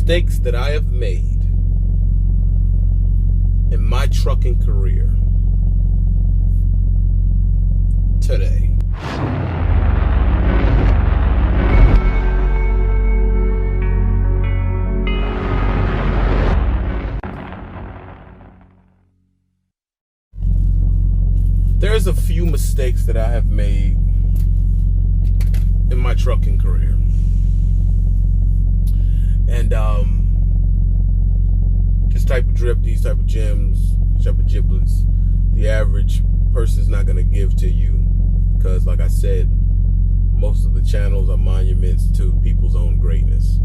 mistakes that I have made in my trucking career today. There's a few mistakes that I have made in my trucking career. And this type of drip, these type of gems, type of giblets, the average person's not going to give to you. Because like I said, most of the channels are monuments to people's own greatness.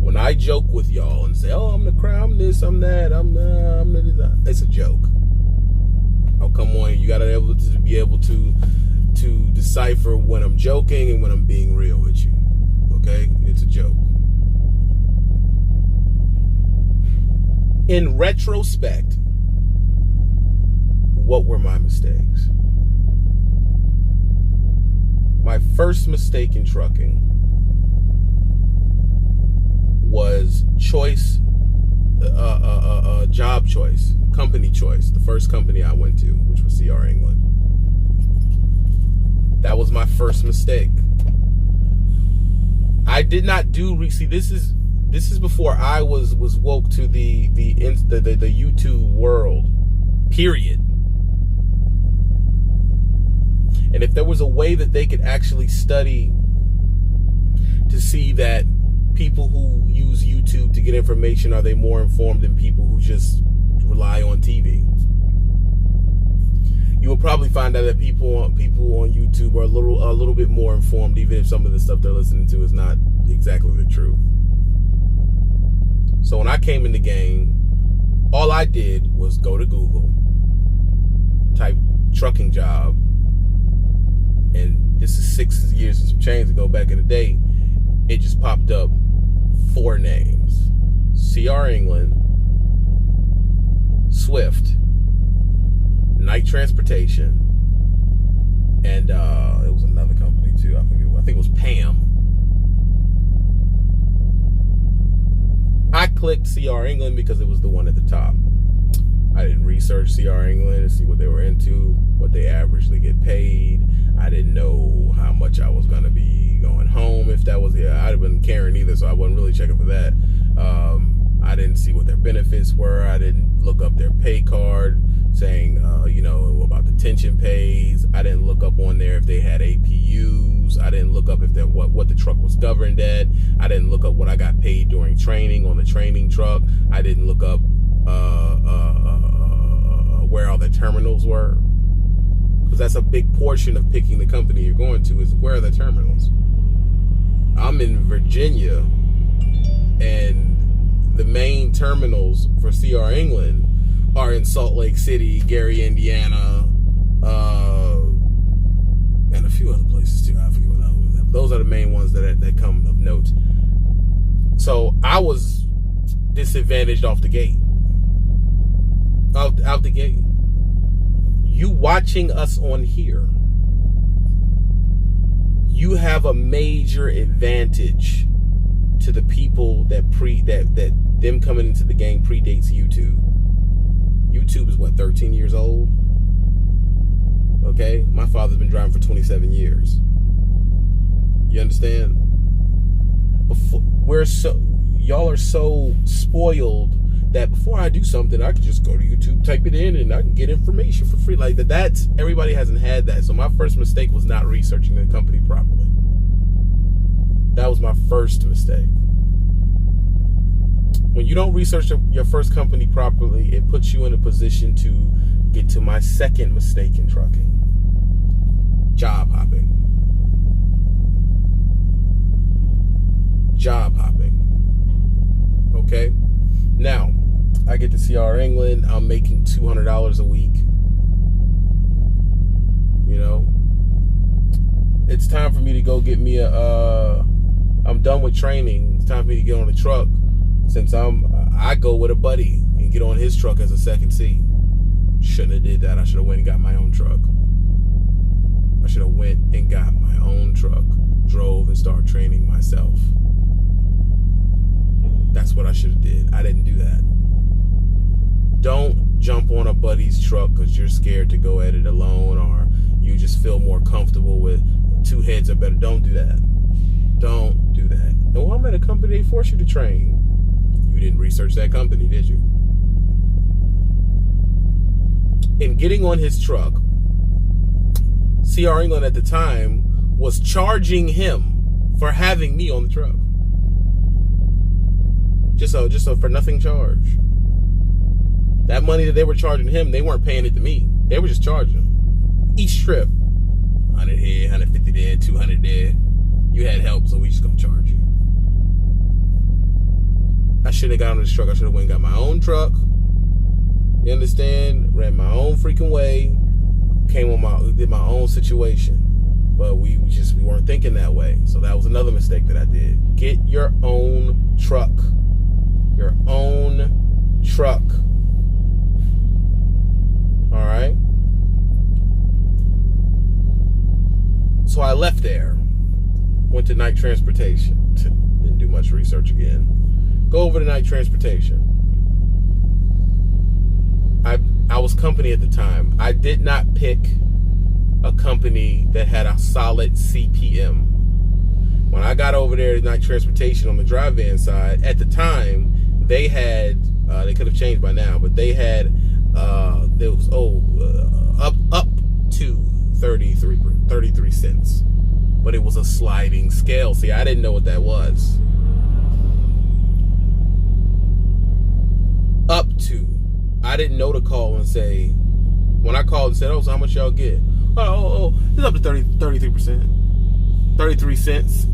When I joke with y'all and say, oh, I'm the crown, I'm this, I'm that, I'm this, it's a joke. I'll come on, you gotta be able to decipher when I'm joking and when I'm being real with you. Okay? It's a joke. In retrospect, what were my mistakes? My first mistake in trucking was job choice, company choice. The first company I went to, which was CR England. That was my first mistake. I did not do. See, this is before I was woke to the YouTube world. Period. And if there was a way that they could actually study to see that people who use YouTube to get information, are they more informed than people who just rely on TV? You will probably find out that people on YouTube are a little bit more informed, even if some of the stuff they're listening to is not exactly the truth. So when I came in the game, all I did was go to Google, type trucking job, and this is 6 years and some change ago. Back in the day, it just popped up 4 names: CR England, Swift, Knight Transportation, and it was another company too. I think it was PAM. I clicked CR England because it was the one at the top. I didn't research CR England and see what they were into, what they averagely get paid. I didn't know how much I was going to be going home. If that was it, I'd have been caring either, so I wasn't really checking for that. I didn't see what their benefits were. I didn't look up their pay card saying, about the tension pays. I didn't look up on there if they had APUs. I didn't look up if what the truck was governed at. I didn't look up what I got paid during training on the training truck. I didn't look up where all the terminals were, because that's a big portion of picking the company you're going to, is where are the terminals. I'm in Virginia, and the main terminals for CR England are in Salt Lake City, Gary, Indiana, and a few other places too. I forget what other ones. Those are the main ones that come of note. So I was disadvantaged off the gate. Out the gate. You watching us on here, you have a major advantage to the people that them coming into the game predates YouTube. YouTube is what, 13 years old? Okay, my father's been driving for 27 years. You understand? Y'all are so spoiled that before I do something, I can just go to YouTube, type it in, and I can get information for free. Like that's everybody hasn't had that. So my first mistake was not researching the company properly. That was my first mistake. When you don't research your first company properly, it puts you in a position to get to my second mistake in trucking. Job hopping. Job hopping. Okay? Now, I get to CR England. I'm making $200 a week. It's time for me to go get me I'm done with training. It's time for me to get on the truck. Since I go with a buddy and get on his truck as a second seat. Shouldn't have did that. I should have went and got my own truck. I should have went and got my own truck, drove and started training myself. I should have did. I didn't do that. Don't jump on a buddy's truck because you're scared to go at it alone, or you just feel more comfortable with two heads are better. Don't do that. Don't do that. And while I'm at a company, they force you to train. You didn't research that company, did you? In getting on his truck, CR England at the time was charging him for having me on the truck. Just a for nothing charge. That money that they were charging him, they weren't paying it to me. They were just charging him. Each trip, 100 here, 150 there, 200 there. You had help, so we just gonna charge you. I should have got on this truck. I should have went and got my own truck. You understand? Ran my own freaking way. Did my own situation. But we weren't thinking that way. So that was another mistake that I did. Get your own truck. Your own truck. All right? So I left there. Went to night transportation. Didn't do much research again. Go over to night transportation. I was company at the time. I did not pick a company that had a solid CPM. When I got over there to night transportation on the dry van side, at the time, they had, they could have changed by now, but they had, up to 33 cents. But it was a sliding scale. See, I didn't know what that was. Up to. I didn't know to call and say, when I called and said, oh, so how much y'all get? Oh, it's up to 33%. 33 cents.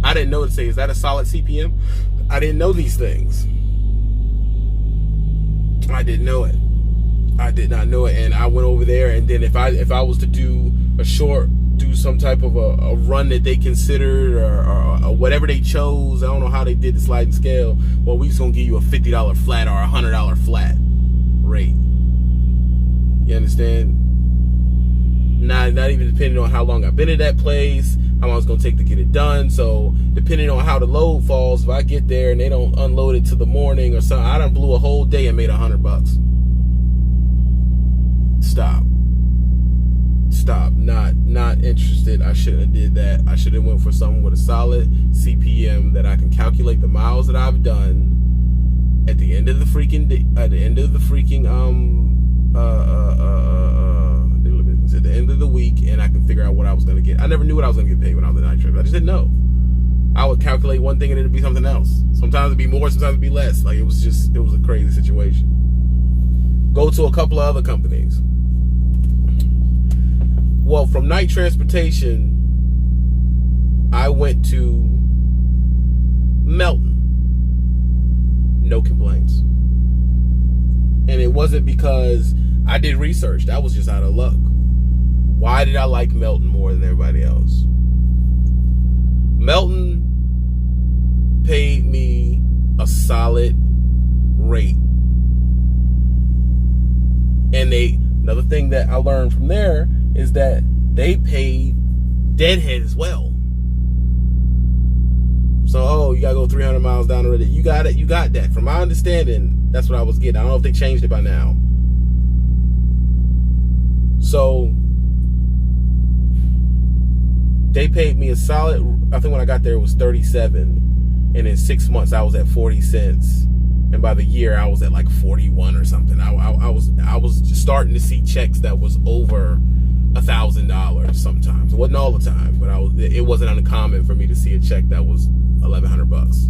I didn't know to say, is that a solid CPM? I didn't know these things. I didn't know it. I did not know it. And I went over there, and then if I was to do some type of a run that they considered or whatever they chose, I don't know how they did the sliding scale, well, we just gonna give you a $50 flat or a $100 flat rate. You understand? Not even depending on how long I've been at that place, how long it's gonna take to get it done. So depending on how the load falls, if I get there and they don't unload it till the morning or something, I done blew a whole day and made $100. Stop. Not interested. I shouldn't have did that. I should have went for someone with a solid CPM that I can calculate the miles that I've done at the end of the freaking day, at the end of the week, and I can figure out what I was gonna get. I never knew what I was gonna get paid when I was at night trip. I just didn't know. I would calculate one thing and it'd be something else. Sometimes it'd be more, sometimes it'd be less. Like it was a crazy situation. Go to a couple of other companies. Well, from night transportation, I went to Melton. No complaints. And it wasn't because I did research. That was just out of luck. Why did I like Melton more than everybody else? Melton paid me a solid rate. And another thing that I learned from there is that they paid deadhead as well. So, you gotta go 300 miles down the road. You got it. You got that. From my understanding, that's what I was getting. I don't know if they changed it by now. So, they paid me a solid, I think when I got there it was 37. And in 6 months I was at 40 cents. And by the year I was at like 41 or something. I was just starting to see checks that was over $1,000 sometimes. It wasn't all the time, but it wasn't uncommon for me to see a check that was $1,100 bucks.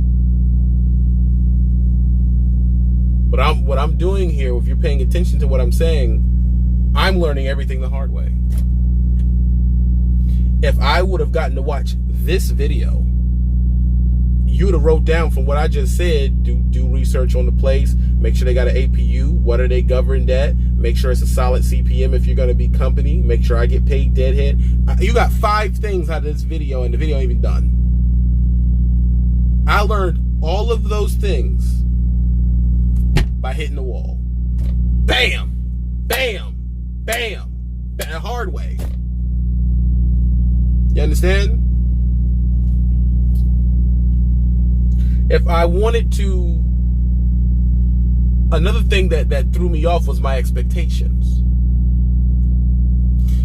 But what I'm doing here, if you're paying attention to what I'm saying, I'm learning everything the hard way. If I would have gotten to watch this video, you would have wrote down from what I just said, do research on the place, make sure they got an APU, what are they governed at, make sure it's a solid CPM if you're going to be company, make sure I get paid deadhead. You got 5 things out of this video, and the video ain't even done. I learned all of those things by hitting the wall. Bam! Bam! Bam! The hard way. You understand? If I wanted to, another thing that threw me off was my expectations.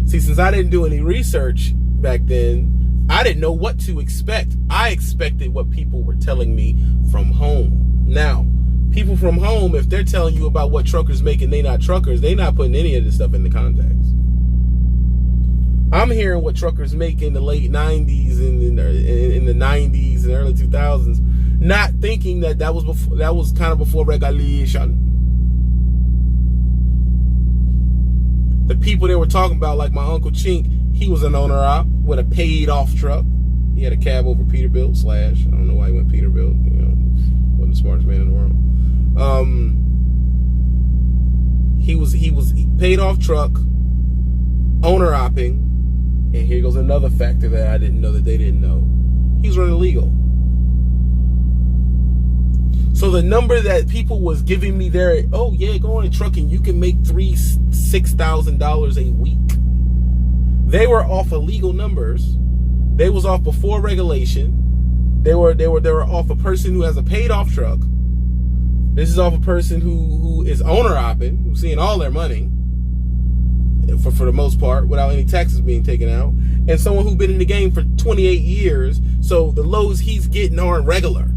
See, since I didn't do any research back then, I didn't know what to expect. I expected what people were telling me from home. Now, people from home, if they're telling you about what truckers make and they not truckers, they not putting any of this stuff into context. I'm hearing what truckers make in the late 90s and in the 90s and early 2000s, not thinking that was before, that was kind of before regulation. The people they were talking about, like my Uncle Chink, he was an owner-op with a paid-off truck. He had a cab over Peterbilt / I don't know why he went Peterbilt. You know, wasn't the smartest man in the world. He was paid-off truck, owner-opping, and here goes another factor that I didn't know that they didn't know. He was running illegal. So the number that people was giving me there, oh yeah, go on in trucking, you can make $6,000 a week. They were off illegal numbers. They was off before regulation. They were off a person who has a paid off truck. This is off a person who is owner opping, who's seeing all their money for the most part without any taxes being taken out, and someone who's been in the game for 28 years. So the lows he's getting aren't regular.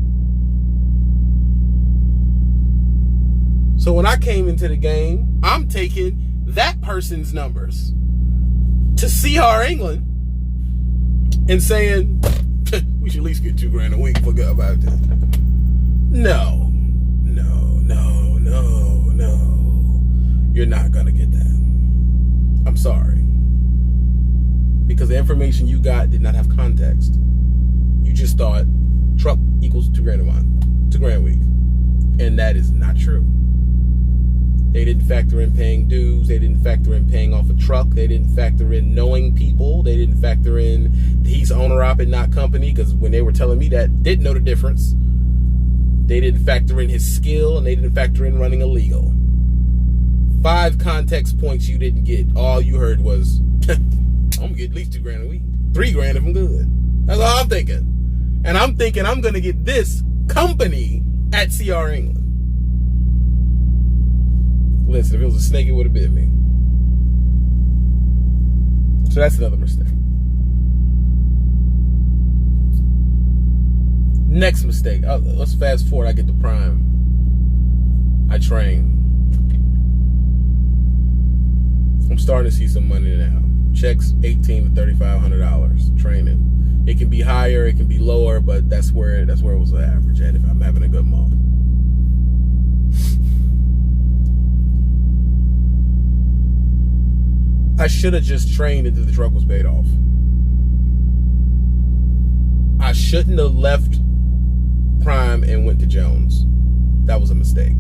So when I came into the game, I'm taking that person's numbers to CR England and saying, we should at least get $2,000 a week. Forget about this. No. You're not going to get that. I'm sorry. Because the information you got did not have context. You just thought truck equals $2,000 a month, $2,000 a week. And that is not true. They didn't factor in paying dues. They didn't factor in paying off a truck. They didn't factor in knowing people. They didn't factor in he's owner-op and not company, because when they were telling me that, didn't know the difference. They didn't factor in his skill, and they didn't factor in running illegal. 5 context points you didn't get. All you heard was, I'm going to get at least $2,000 a week. $3,000 if I'm good. That's all I'm thinking. And I'm thinking I'm going to get this company at CR England. Listen, if it was a snake, it would have bit me. So that's another mistake. Next mistake. Let's fast forward. I get to Prime. I train. I'm starting to see some money now. Checks $1,800 to $3,500 training. It can be higher, it can be lower, but that's where it was the average at if I'm having a good month. I should have just trained until the truck was paid off. I shouldn't have left Prime and went to Jones. That was a mistake.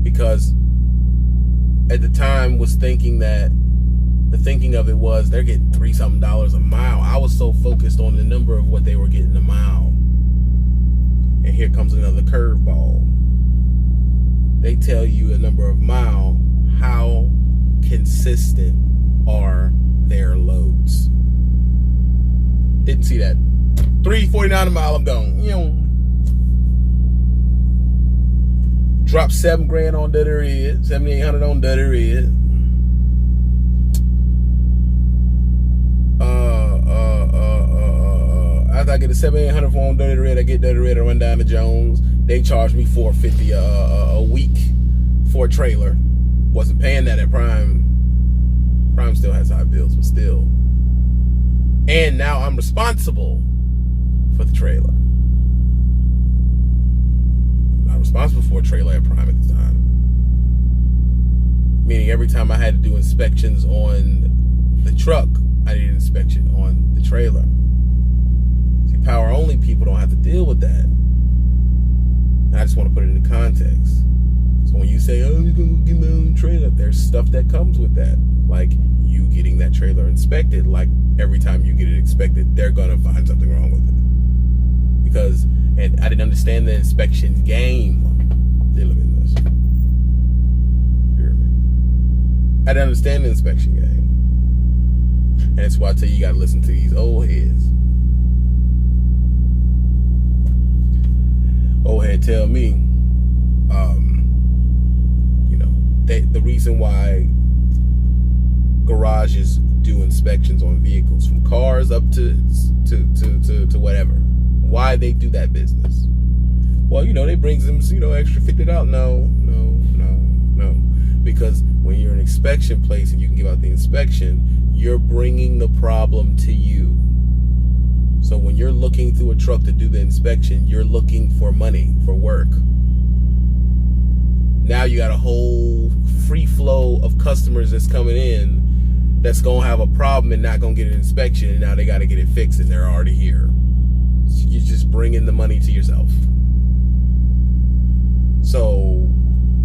Because at the time was thinking that the thinking of it was they're getting $3-something a mile. I was so focused on the number of what they were getting a mile. And here comes another curveball. They tell you a number of mile. How consistent are their loads? Didn't see that. $3.49 a mile, I'm gone. Drop $7,000 on that red, $7,800 on that red. After I get a $7,800 on Dirty Red, I get Dirty Red, I run down to Jones. They charge me $450 a week for a trailer. Wasn't paying that at Prime. Prime still has high bills, but still. And now I'm responsible for the trailer. I'm not responsible for a trailer at Prime at the time. Meaning every time I had to do inspections on the truck, I did an inspection on the trailer. See, power only people don't have to deal with that. And I just want to put it into context. So when you say, oh, you're going to get my own trailer, there's stuff that comes with that. Like you getting that trailer inspected. Like every time you get it inspected, they're going to find something wrong with it. Because, and I didn't understand the inspection game. Dealing with this. Hear me? I didn't understand the inspection game. And that's why I tell you, you got to listen to these old heads. inspections on vehicles, from cars up to whatever. Why they do that business? Well, they brings them, extra $50. No. Because when you're an inspection place and you can give out the inspection, you're bringing the problem to you. So when you're looking through a truck to do the inspection, you're looking for money, for work. Now you got a whole free flow of customers that's coming in that's going to have a problem and not going to get an inspection, and now they got to get it fixed and they're already here. So you're just bringing the money to yourself. So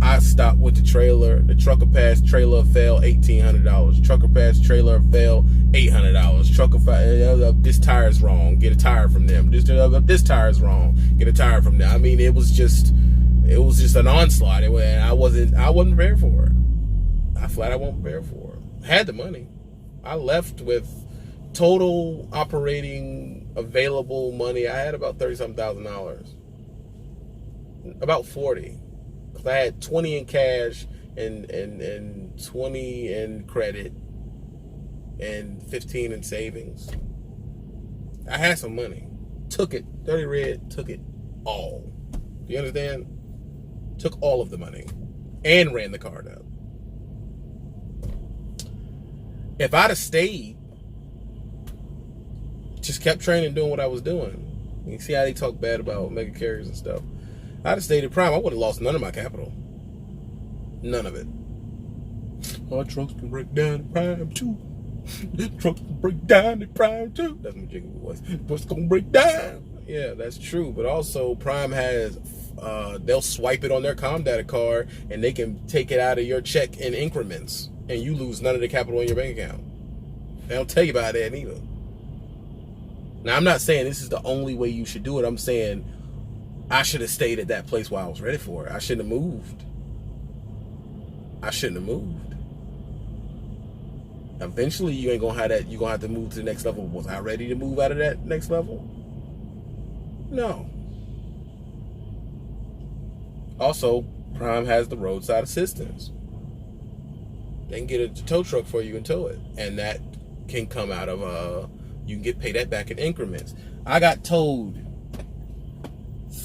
I stopped with the trailer. The trucker pass trailer fell $1,800. Trucker pass trailer fell $800. Trucker this tire's wrong. Get a tire from them. This tire's wrong. Get a tire from them. I mean, it was just an onslaught. I wasn't prepared for it. I wasn't prepared for it. I had the money. I left with total operating available money. I had about $30-something thousand. About 40. I had 20 in cash and 20 in credit and 15 in savings. I had some money. Took it. Dirty Red took it all. You understand? Took all of the money and ran the card up. If I'd have stayed, just kept training, doing what I was doing. You see how they talk bad about mega carriers and stuff. I'd have stayed at Prime. I would have lost none of my capital. None of it. Our trucks can break down at Prime too. Trucks can break down at Prime too. That's my jingle voice. Trucks gonna break down. Yeah, that's true. But also, Prime has, they'll swipe it on their ComData card and they can take it out of your check in increments, and you lose none of the capital in your bank account. They don't tell you about that either. Now, I'm not saying this is the only way you should do it. I'm saying I should have stayed at that place while I was ready for it. I shouldn't have moved. Eventually, you ain't gonna have that. You're gonna have to move to the next level. Was I ready to move out of that next level? No. Also, Prime has the roadside assistance. They can get a tow truck for you and tow it, and that can come out of you can pay that back in increments. I got towed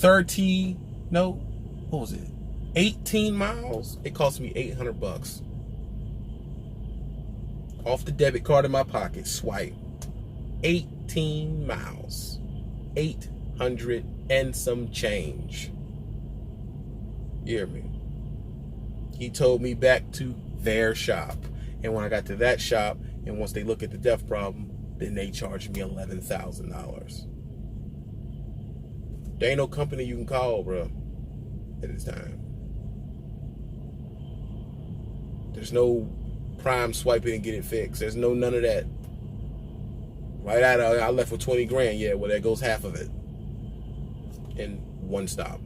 18 miles. It cost me $800 off the debit card in my pocket. Swipe. 18 miles, 800 and some change. You hear me? He told me back to their shop, and when I got to that shop, and once they look at the death problem, then they charged me $11,000. There ain't no company you can call, bro, at this time. There's no Prime swipe it and get it fixed. There's none of that. Right out of, I left with 20 grand. Yeah, well, there goes half of it in one stop.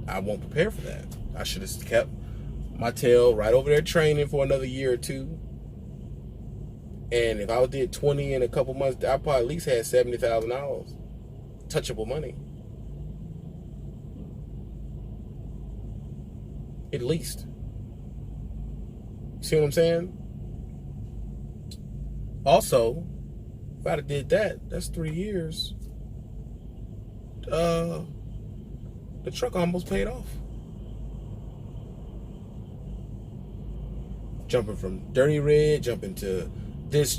I won't prepare for that. I should have kept my tail right over there training for another year or two. And if I did 20 in a couple months, I probably at least had $70,000. Touchable money. At least. See what I'm saying? Also, if I'd have did that, that's 3 years. The truck almost paid off. Jumping from Dirty Red, jumping to this,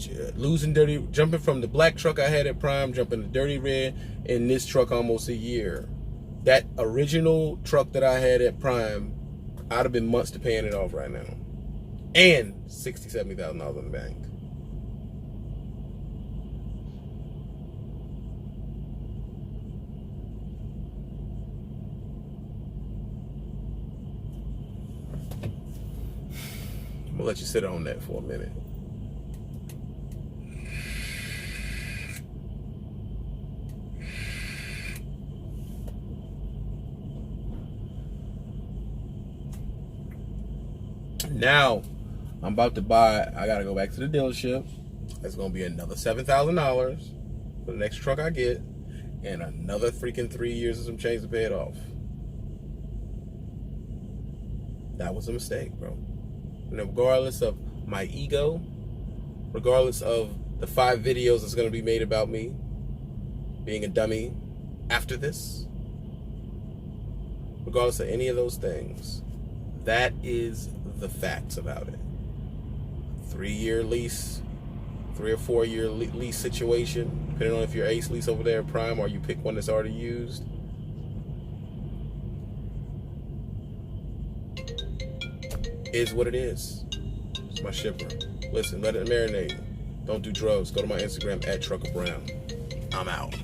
jumping from the black truck I had at Prime, jumping to Dirty Red, in this truck almost a year. That original truck that I had at Prime, I'd have been months to paying it off right now. And $60,000, $70,000 in the bank. I'm gonna let you sit on that for a minute. Now, I'm about to buy, I gotta go back to the dealership. It's gonna be another $7,000 for the next truck I get, and another freaking 3 years of some change to pay it off. That was a mistake, bro. And regardless of my ego, regardless of the 5 videos that's going to be made about me being a dummy after this, regardless of any of those things, that is the facts about it. 3-year lease, 3 or 4 year lease situation, depending on if you're Ace Lease over there at Prime or you pick one that's already used. Is what it is. It's my shipper. Listen, let it marinate. Don't do drugs. Go to my Instagram @TruckerBrown. I'm out.